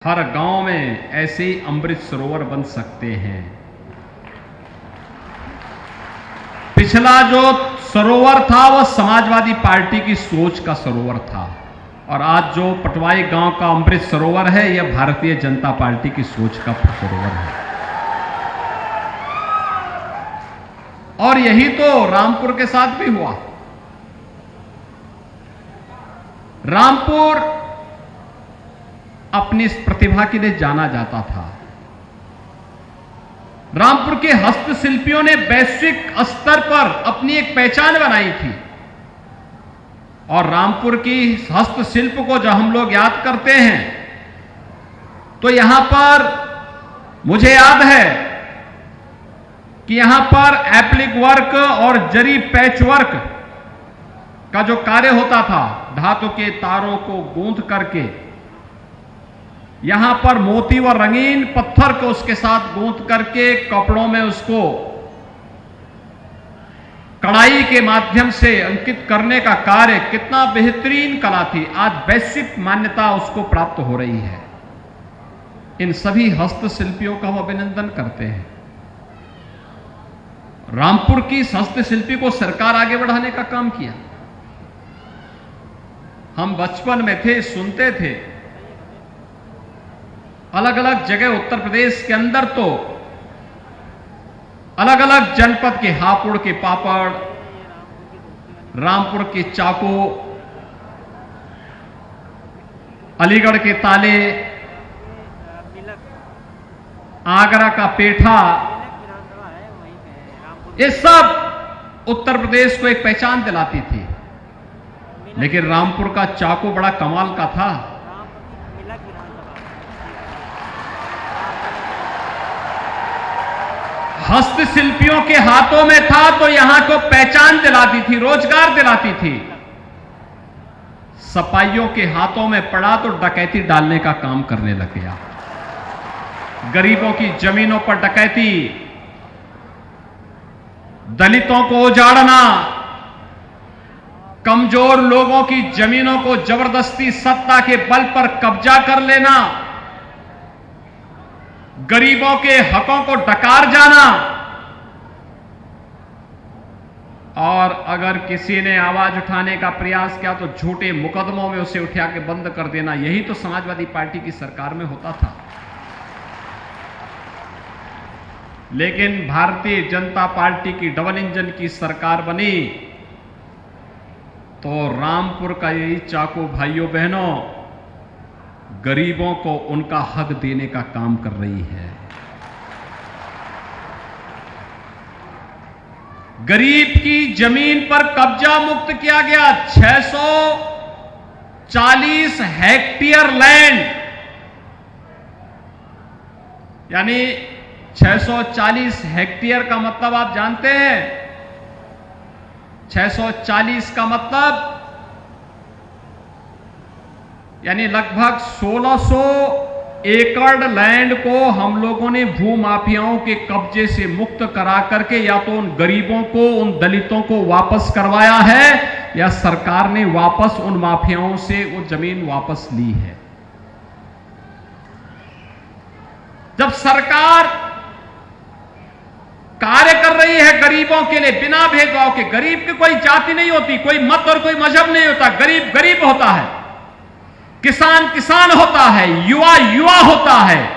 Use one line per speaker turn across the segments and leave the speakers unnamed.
हर गांव में ऐसे ही अमृत सरोवर बन सकते हैं। पिछला जो सरोवर था वह समाजवादी पार्टी की सोच का सरोवर था, और आज जो पटवाई गांव का अमृत सरोवर है यह भारतीय जनता पार्टी की सोच का सरोवर है। और यही तो रामपुर के साथ भी हुआ। रामपुर अपनी इस प्रतिभा के लिए जाना जाता था। रामपुर के हस्तशिल्पियों ने वैश्विक स्तर पर अपनी एक पहचान बनाई थी, और रामपुर की हस्तशिल्प को जब हम लोग याद करते हैं तो यहां पर मुझे याद है कि यहां पर एप्लिक वर्क और जरी पैच वर्क का जो कार्य होता था, धातु के तारों को गूंथ करके यहां पर मोती व रंगीन पत्थर को उसके साथ गूंथ करके कपड़ों में उसको कढ़ाई के माध्यम से अंकित करने का कार्य कितना बेहतरीन कला थी। आज वैश्विक मान्यता उसको प्राप्त हो रही है। इन सभी हस्तशिल्पियों का हम अभिनंदन करते हैं। रामपुर की हस्तशिल्पी को सरकार आगे बढ़ाने का काम किया। हम बचपन में थे, सुनते थे, अलग अलग जगह उत्तर प्रदेश के अंदर तो अलग अलग जनपद के हापुड़ के पापड़, रामपुर के चाकू, अलीगढ़ के ताले, आगरा का पेठा, ये सब उत्तर प्रदेश को एक पहचान दिलाती थी। लेकिन रामपुर का चाकू बड़ा कमाल का था। हस्तशिल्पियों के हाथों में था तो यहां को पहचान दिलाती थी, रोजगार दिलाती थी। सपाइयों के हाथों में पड़ा तो डकैती डालने का काम करने लग गया। गरीबों की जमीनों पर डकैती, दलितों को उजाड़ना, कमजोर लोगों की जमीनों को जबरदस्ती सत्ता के बल पर कब्जा कर लेना, गरीबों के हकों को डकार जाना, और अगर किसी ने आवाज उठाने का प्रयास किया तो झूठे मुकदमों में उसे उठा के बंद कर देना। यही तो समाजवादी पार्टी की सरकार में होता था। लेकिन भारतीय जनता पार्टी की डबल इंजन की सरकार बनी तो रामपुर का यही चाकू भाइयों बहनों गरीबों को उनका हक देने का काम कर रही है। गरीब की जमीन पर कब्जा मुक्त किया गया। 640 हेक्टेयर लैंड, यानी 640 हेक्टेयर का मतलब आप जानते हैं। 640 का मतलब यानी लगभग 1600 एकड़ लैंड को हम लोगों ने भूमाफियाओं के कब्जे से मुक्त करा करके या तो उन गरीबों को, उन दलितों को वापस करवाया है, या सरकार ने वापस उन माफियाओं से वो जमीन वापस ली है। जब सरकार कार्य कर रही है गरीबों के लिए बिना भेदभाव के, गरीब की कोई जाति नहीं होती, कोई मत और कोई मजहब नहीं होता, गरीब गरीब होता है, किसान किसान होता है, युवा युवा होता है,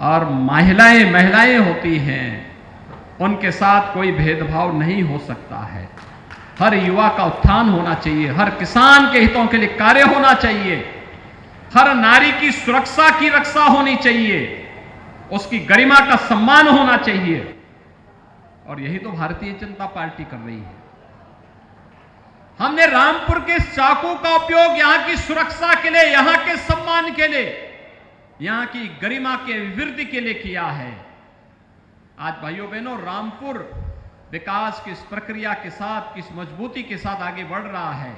और महिलाएं महिलाएं होती हैं। उनके साथ कोई भेदभाव नहीं हो सकता है। हर युवा का उत्थान होना चाहिए, हर किसान के हितों के लिए कार्य होना चाहिए, हर नारी की सुरक्षा की रक्षा होनी चाहिए, उसकी गरिमा का सम्मान होना चाहिए। और यही तो भारतीय जनता पार्टी कर रही है। हमने रामपुर के चाकू का उपयोग यहां की सुरक्षा के लिए, यहां के सम्मान के लिए, यहां की गरिमा के वृद्धि के लिए किया है। आज भाइयों बहनों रामपुर विकास की इस प्रक्रिया के साथ, किस मजबूती के साथ आगे बढ़ रहा है,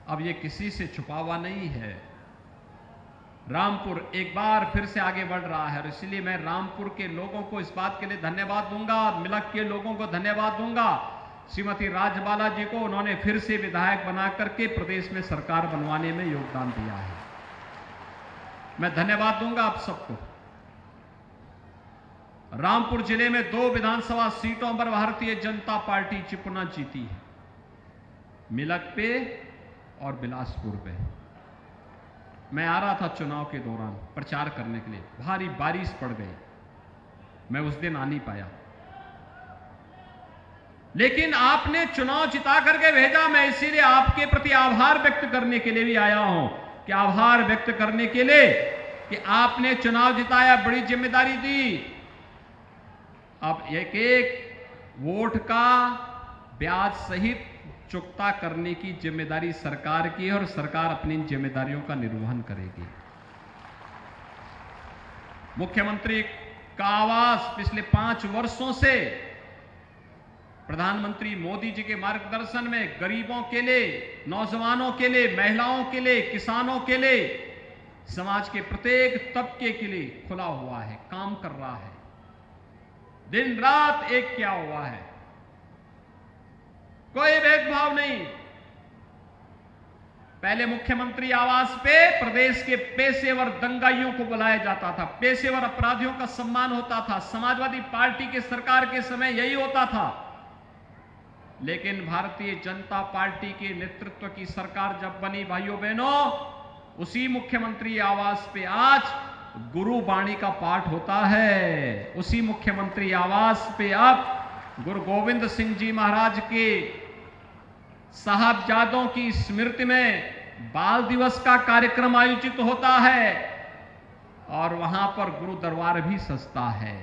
अब ये किसी से छुपा हुआ नहीं है। रामपुर एक बार फिर से आगे बढ़ रहा है, और इसलिए मैं रामपुर के लोगों को इस बात के लिए धन्यवाद दूंगा, मिलक के लोगों को धन्यवाद दूंगा। श्रीमती राजबाला जी को उन्होंने फिर से विधायक बना करके प्रदेश में सरकार बनवाने में योगदान दिया है। मैं धन्यवाद दूंगा आप सबको। रामपुर जिले में 2 विधानसभा सीटों पर भारतीय जनता पार्टी पुनः जीती है, मिलक पे और बिलासपुर पे। मैं आ रहा था चुनाव के दौरान प्रचार करने के लिए, भारी बारिश पड़ गई, मैं उस दिन आ नहीं पाया, लेकिन आपने चुनाव जिता करके भेजा। मैं इसीलिए आपके प्रति आभार व्यक्त करने के लिए भी आया हूं, कि आभार व्यक्त करने के लिए कि आपने चुनाव जिताया, बड़ी जिम्मेदारी दी। अब एक एक वोट का ब्याज सहित चुकता करने की जिम्मेदारी सरकार की है और सरकार अपनी जिम्मेदारियों का निर्वहन करेगी। मुख्यमंत्री का आवास पिछले 5 वर्षों से प्रधानमंत्री मोदी जी के मार्गदर्शन में गरीबों के लिए, नौजवानों के लिए, महिलाओं के लिए, किसानों के लिए, समाज के प्रत्येक तबके के लिए खुला हुआ है, काम कर रहा है, दिन रात एक किया हुआ है, कोई भेदभाव नहीं। पहले मुख्यमंत्री आवास पे प्रदेश के पेशेवर दंगाइयों को बुलाया जाता था, पेशेवर अपराधियों का सम्मान होता था। समाजवादी पार्टी के सरकार के समय यही होता था, लेकिन भारतीय जनता पार्टी के नेतृत्व की सरकार जब बनी, भाइयों बहनों, उसी मुख्यमंत्री आवास पे आज गुरुबाणी का पाठ होता है। उसी मुख्यमंत्री आवास पे अब गुरु गोविंद सिंह जी महाराज के साहबजादों की स्मृति में बाल दिवस का कार्यक्रम आयोजित होता है और वहां पर गुरु दरबार भी सजता है,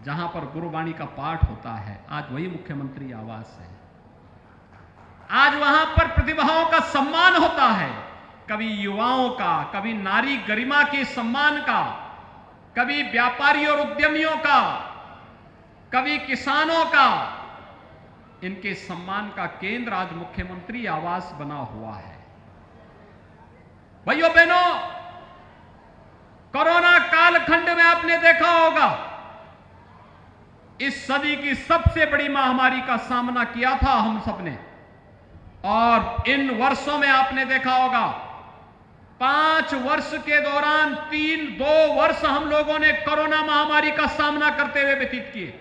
जहां पर गुरुबाणी का पाठ होता है। आज वही मुख्यमंत्री आवास है। आज वहां पर प्रतिभाओं का सम्मान होता है, कभी युवाओं का, कभी नारी गरिमा के सम्मान का, कभी व्यापारी और उद्यमियों का, कभी किसानों का। इनके सम्मान का केंद्र आज मुख्यमंत्री आवास बना हुआ है। भाइयों बहनों, कोरोना कालखंड में आपने देखा होगा, इस सदी की सबसे बड़ी महामारी का सामना किया था हम सबने, और इन वर्षों में आपने देखा होगा 5 वर्ष के दौरान 2 वर्ष हम लोगों ने कोरोना महामारी का सामना करते हुए व्यतीत किए।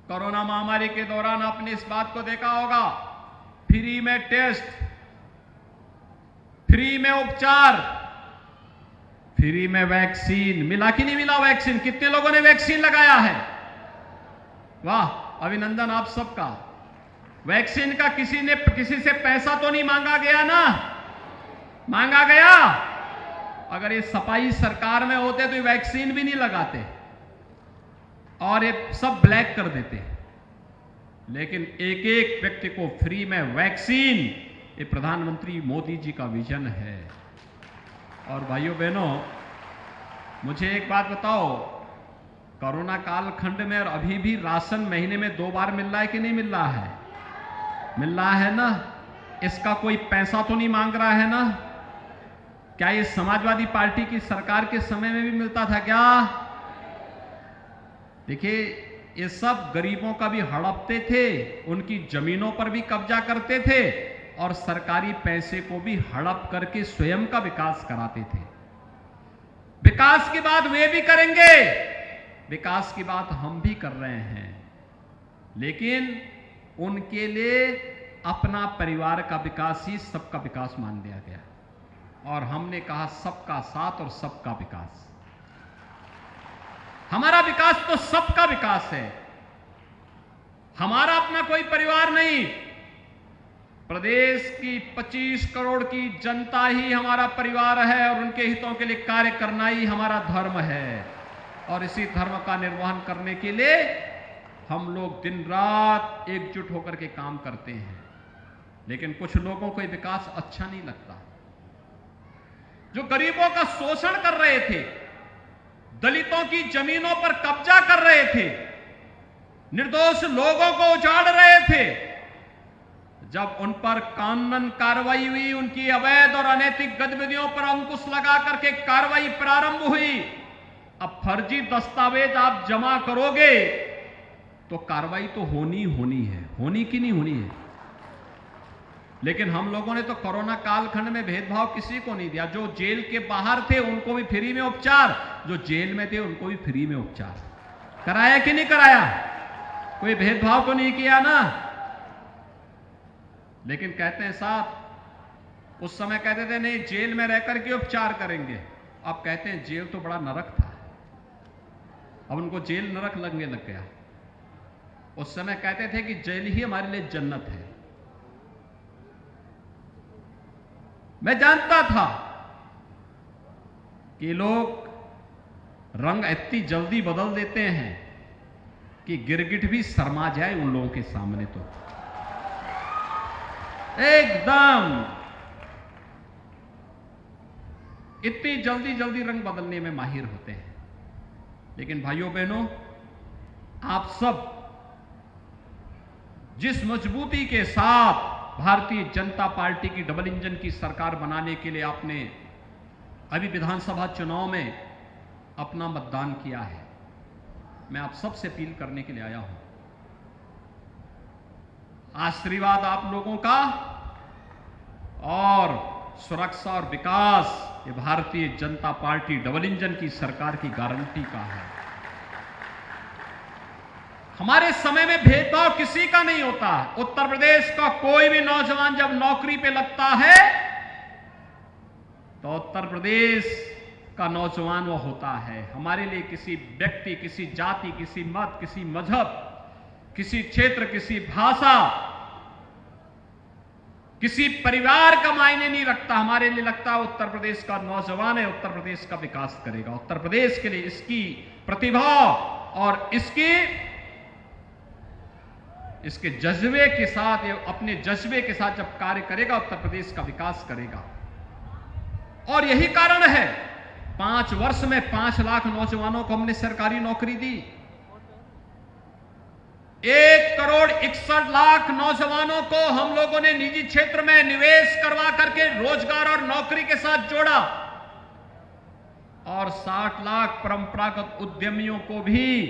कोरोना महामारी के दौरान आपने इस बात को देखा होगा, फ्री में टेस्ट, फ्री में उपचार, फ्री में वैक्सीन। मिला कि नहीं मिला वैक्सीन? कितने लोगों ने वैक्सीन लगाया है? वाह, अभिनंदन आप सबका। वैक्सीन का किसी से पैसा तो नहीं मांगा गया ना? मांगा गया? अगर ये सपाई सरकार में होते तो ये वैक्सीन भी नहीं लगाते और ये सब ब्लैक कर देते। लेकिन एक एक व्यक्ति को फ्री में वैक्सीन, ये प्रधानमंत्री मोदी जी का विजन है। और भाइयों बहनों, मुझे एक बात बताओ, कोरोना कालखंड में और अभी भी राशन महीने में 2 बार मिल रहा है कि नहीं मिल रहा है? मिल रहा है ना? इसका कोई पैसा तो नहीं मांग रहा है ना? क्या ये समाजवादी पार्टी की सरकार के समय में भी मिलता था क्या? देखिए, ये सब गरीबों का भी हड़पते थे, उनकी जमीनों पर भी कब्जा करते थे और सरकारी पैसे को भी हड़प करके स्वयं का विकास कराते थे। विकास की बात वे भी करेंगे, विकास की बात हम भी कर रहे हैं, लेकिन उनके लिए अपना परिवार का विकास ही सबका विकास मान लिया गया और हमने कहा सबका साथ और सबका विकास। हमारा विकास तो सबका विकास है, हमारा अपना कोई परिवार नहीं। प्रदेश की 25 करोड़ की जनता ही हमारा परिवार है और उनके हितों के लिए कार्य करना ही हमारा धर्म है। और इसी धर्म का निर्वहन करने के लिए हम लोग दिन रात एकजुट होकर के काम करते हैं। लेकिन कुछ लोगों को ये विकास अच्छा नहीं लगता, जो गरीबों का शोषण कर रहे थे, दलितों की जमीनों पर कब्जा कर रहे थे, निर्दोष लोगों को उजाड़ रहे थे। जब उन पर कानूनन कार्रवाई हुई, उनकी अवैध और अनैतिक गतिविधियों पर अंकुश लगा करके कार्रवाई प्रारंभ हुई। अब फर्जी दस्तावेज आप जमा करोगे तो कार्रवाई तो होनी है, होनी कि नहीं होनी है? लेकिन हम लोगों ने तो कोरोना कालखंड में भेदभाव किसी को नहीं दिया। जो जेल के बाहर थे उनको भी फ्री में उपचार, जो जेल में थे उनको भी फ्री में उपचार कराया कि नहीं कराया? कोई भेदभाव तो नहीं किया ना। लेकिन कहते हैं साहब, उस समय कहते थे नहीं जेल में रहकर के उपचार करेंगे, अब कहते हैं जेल तो बड़ा नरक था, अब उनको जेल नरक लगने लग गया। उस समय कहते थे कि जेल ही हमारे लिए जन्नत है। मैं जानता था कि लोग रंग इतनी जल्दी बदल देते हैं कि गिरगिट भी शर्मा जाए उन लोगों के सामने, तो एकदम इतनी जल्दी जल्दी रंग बदलने में माहिर होते हैं। लेकिन भाइयों बहनों, आप सब जिस मजबूती के साथ भारतीय जनता पार्टी की डबल इंजन की सरकार बनाने के लिए आपने अभी विधानसभा चुनाव में अपना मतदान किया है, मैं आप सबसे अपील करने के लिए आया हूं। आशीर्वाद आप लोगों का और सुरक्षा और विकास ये Bharatiya Janata party double engine की सरकार की गारंटी का है। हमारे समय में भेदभाव किसी का नहीं होता। उत्तर प्रदेश का कोई भी नौजवान जब नौकरी पे लगता है तो उत्तर प्रदेश का नौजवान वो होता है। हमारे लिए किसी व्यक्ति, किसी जाति, किसी मत, किसी मजहब, किसी क्षेत्र, किसी भाषा, किसी परिवार का मायने नहीं रखता। हमारे लिए लगता है उत्तर प्रदेश का नौजवान है, उत्तर प्रदेश का विकास करेगा। उत्तर प्रदेश के लिए इसकी प्रतिभा और इसके जज्बे के साथ, अपने जज्बे के साथ जब कार्य करेगा, उत्तर प्रदेश का विकास करेगा। और यही कारण है 5 वर्ष में 5 लाख नौजवानों को हमने सरकारी नौकरी दी। 1,61,00,000 नौजवानों को हम लोगों ने निजी क्षेत्र में निवेश करवा करके रोजगार और नौकरी के साथ जोड़ा। और 60 लाख परंपरागत उद्यमियों को भी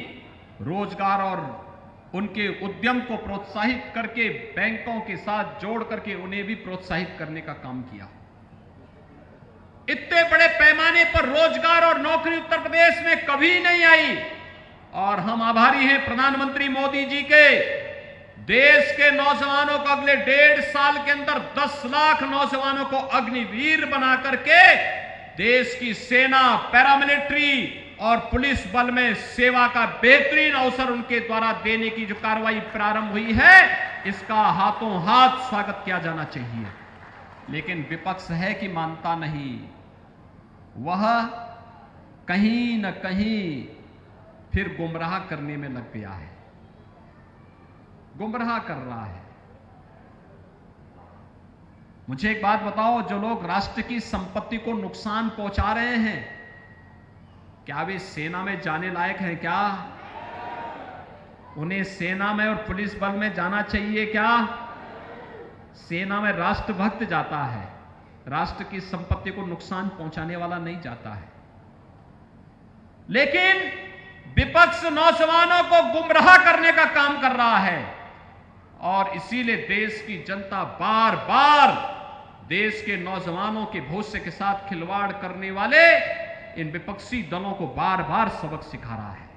रोजगार और उनके उद्यम को प्रोत्साहित करके बैंकों के साथ जोड़ करके उन्हें भी प्रोत्साहित करने का काम किया। इतने बड़े पैमाने पर रोजगार और नौकरी उत्तर प्रदेश में कभी नहीं आई। और हम आभारी हैं प्रधानमंत्री मोदी जी के। देश के नौजवानों को अगले 1.5 साल के अंदर 10 लाख नौजवानों को अग्निवीर बना करके देश की सेना, पैरामिलिट्री और पुलिस बल में सेवा का बेहतरीन अवसर उनके द्वारा देने की जो कार्रवाई प्रारंभ हुई है, इसका हाथों हाथ स्वागत किया जाना चाहिए। लेकिन विपक्ष है कि मानता नहीं, वह कहीं न कहीं फिर गुमराह करने में लग गया है, गुमराह कर रहा है। मुझे एक बात बताओ, जो लोग राष्ट्र की संपत्ति को नुकसान पहुंचा रहे हैं, क्या वे सेना में जाने लायक हैं क्या? उन्हें सेना में और पुलिस बल में जाना चाहिए क्या? सेना में राष्ट्रभक्त जाता है, राष्ट्र की संपत्ति को नुकसान पहुंचाने वाला नहीं जाता है। लेकिन विपक्ष नौजवानों को गुमराह करने का काम कर रहा है और इसीलिए देश की जनता बार बार देश के नौजवानों के भविष्य के साथ खिलवाड़ करने वाले इन विपक्षी दलों को बार बार सबक सिखा रहा है।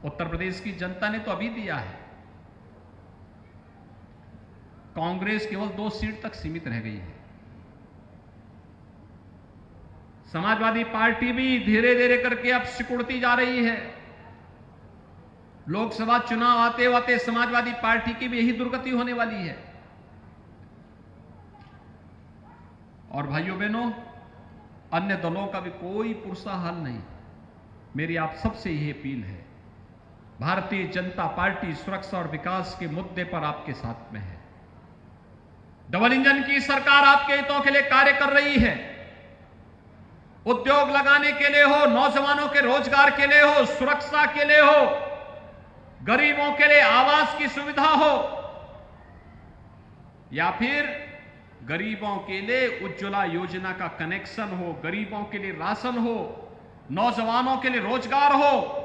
उत्तर प्रदेश की जनता ने तो अभी दिया है। कांग्रेस केवल 2 सीट तक सीमित रह गई है। समाजवादी पार्टी भी धीरे धीरे करके अब सिकुड़ती जा रही है। लोकसभा चुनाव आते आते समाजवादी पार्टी की भी यही दुर्गति होने वाली है। और भाइयों बहनों, अन्य दलों का भी कोई पुरसा हल नहीं। मेरी आप सबसे यही अपील है, भारतीय जनता पार्टी सुरक्षा और विकास के मुद्दे पर आपके साथ में है। डबल इंजन की सरकार आपके हितों के लिए कार्य कर रही है। उद्योग लगाने के लिए हो, नौजवानों के रोजगार के लिए हो, सुरक्षा के लिए हो, गरीबों के लिए आवास की सुविधा हो, या फिर गरीबों के लिए उज्ज्वला योजना का कनेक्शन हो, गरीबों के लिए राशन हो, नौजवानों के लिए रोजगार हो,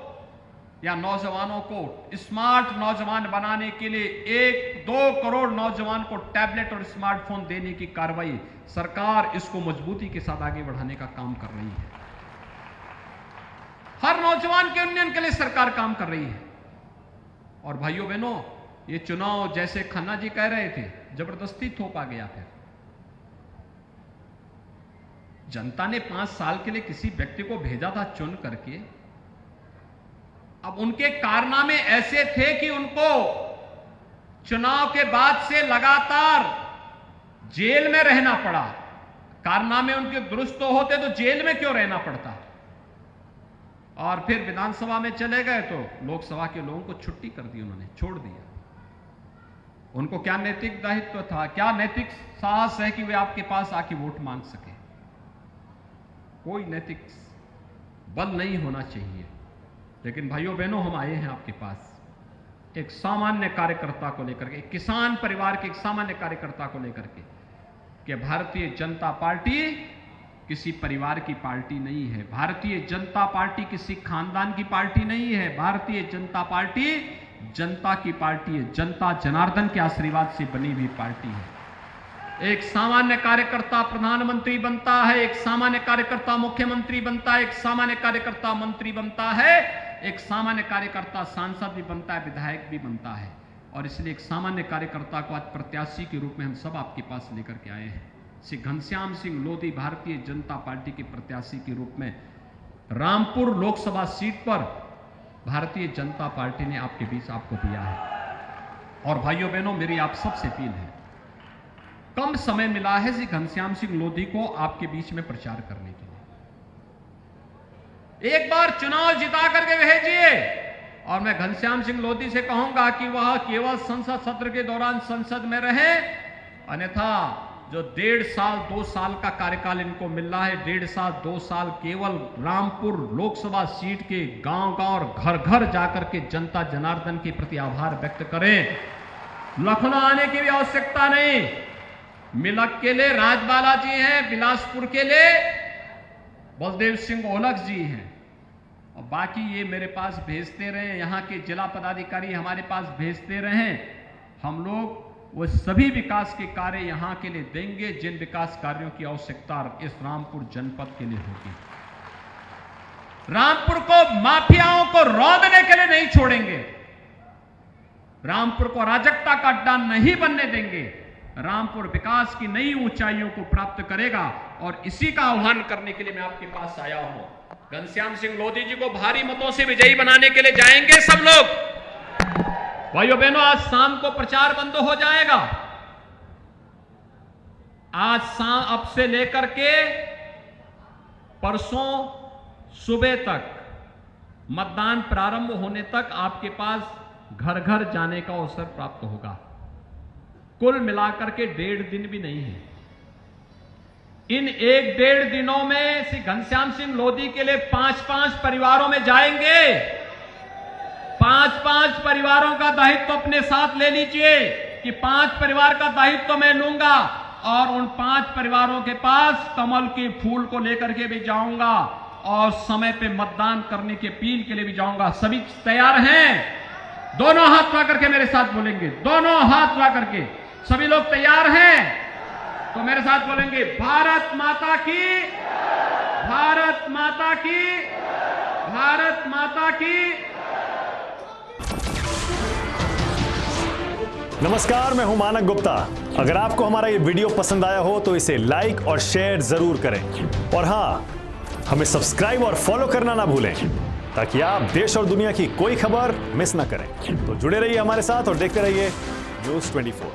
या नौजवानों को स्मार्ट नौजवान बनाने के लिए 1 2 करोड़ नौजवान को टैबलेट और स्मार्टफोन देने की कार्रवाई सरकार इसको मजबूती के साथ आगे बढ़ाने का काम कर रही है। हर नौजवान के उन्नयन के लिए सरकार काम कर रही है। और भाइयों बहनों, ये चुनाव जैसे खन्ना जी कह रहे थे, जबरदस्ती थोपा गया। फिर जनता ने 5 साल के लिए किसी व्यक्ति को भेजा था चुन करके। अब उनके कारनामे ऐसे थे कि उनको चुनाव के बाद से लगातार जेल में रहना पड़ा। कारनामे उनके दुरुस्त होते तो जेल में क्यों रहना पड़ता। और फिर विधानसभा में चले गए तो लोकसभा के लोगों को छुट्टी कर दी, उन्होंने छोड़ दिया। उनको क्या नैतिक दायित्व था, क्या नैतिक साहस है कि वे आपके पास आके वोट मांग सके। कोई नैतिक बल नहीं होना चाहिए। लेकिन भाइयों बहनों, हम आए हैं आपके पास एक सामान्य कार्यकर्ता को लेकर के, एक किसान परिवार के एक सामान्य कार्यकर्ता को लेकर के, कि भारतीय जनता पार्टी किसी परिवार की पार्टी नहीं है। भारतीय जनता पार्टी किसी खानदान की पार्टी नहीं है। भारतीय जनता पार्टी जनता की पार्टी है। जनता जनार्दन के आशीर्वाद से बनी हुई पार्टी है। एक सामान्य कार्यकर्ता प्रधानमंत्री बनता है, एक सामान्य कार्यकर्ता मुख्यमंत्री बनता है, एक सामान्य कार्यकर्ता मंत्री बनता है, एक सामान्य कार्यकर्ता सांसद भी बनता है, विधायक भी बनता है। और इसलिए एक सामान्य कार्यकर्ता को आज प्रत्याशी के रूप में हम सब आपके पास लेकर के आए हैं। श्री घनश्याम सिंह लोधी भारतीय जनता पार्टी के प्रत्याशी के रूप में रामपुर लोकसभा सीट पर भारतीय जनता पार्टी ने आपके बीच आपको दिया है। और भाइयों बहनों, मेरी आप सबसे अपील है, कम समय मिला है श्री घनश्याम सिंह लोधी को आपके बीच में प्रचार करने के लिए। एक बार चुनाव जिता करके भेजिए। और मैं घनश्याम सिंह लोधी से कहूंगा कि वह केवल संसद सत्र के दौरान संसद में रहे, अन्यथा जो 1.5 साल 2 साल का कार्यकाल इनको मिल रहा है, 1.5 साल 2 साल केवल रामपुर लोकसभा सीट के गांव-गांव और घर-घर जाकर के जनता जनार्दन के प्रति आभार व्यक्त करें। लखनऊ आने की भी आवश्यकता नहीं। मिलक के लिए राजबाला जी हैं, बिलासपुर के लिए बलदेव सिंह ओलख जी हैं, और बाकी ये मेरे पास भेजते रहे, यहाँ के जिला पदाधिकारी हमारे पास भेजते रहे। हम लोग वो सभी विकास के कार्य यहां के लिए देंगे जिन विकास कार्यों की आवश्यकता इस रामपुर जनपद के लिए होगी। रामपुर को माफियाओं को रौंदने के लिए नहीं छोड़ेंगे। रामपुर को अराजकता का अड्डा नहीं बनने देंगे। रामपुर विकास की नई ऊंचाइयों को प्राप्त करेगा और इसी का आह्वान करने के लिए मैं आपके पास आया हूं। घनश्याम सिंह लोधी जी को भारी मतों से विजयी बनाने के लिए जाएंगे सब लोग। भाइयों बहनों, आज शाम को प्रचार बंद हो जाएगा। आज शाम अब से लेकर के परसों सुबह तक मतदान प्रारंभ होने तक आपके पास घर घर जाने का अवसर प्राप्त होगा। कुल मिलाकर के 1.5 दिन भी नहीं है। इन 1-1.5 दिनों में श्री घनश्याम सिंह लोधी के लिए 5-5 परिवारों में जाएंगे। 5-5 परिवारों का दायित्व अपने साथ ले लीजिए कि 5 परिवार का दायित्व मैं लूंगा और उन 5 परिवारों के पास कमल के फूल को लेकर के भी जाऊंगा और समय पे मतदान करने की अपील के लिए भी जाऊंगा। सभी तैयार हैं? दोनों हाथ उठा करके मेरे साथ बोलेंगे। दोनों हाथ उठा करके सभी लोग तैयार हैं? तो मेरे साथ बोलेंगे, भारत माता की, भारत माता की, भारत माता की।
नमस्कार, मैं हूं मानक गुप्ता। अगर आपको हमारा ये वीडियो पसंद आया हो तो इसे लाइक और शेयर जरूर करें। और हां, हमें सब्सक्राइब और फॉलो करना ना भूलें ताकि आप देश और दुनिया की कोई खबर मिस ना करें। तो जुड़े रहिए हमारे साथ और देखते रहिए न्यूज़ 24।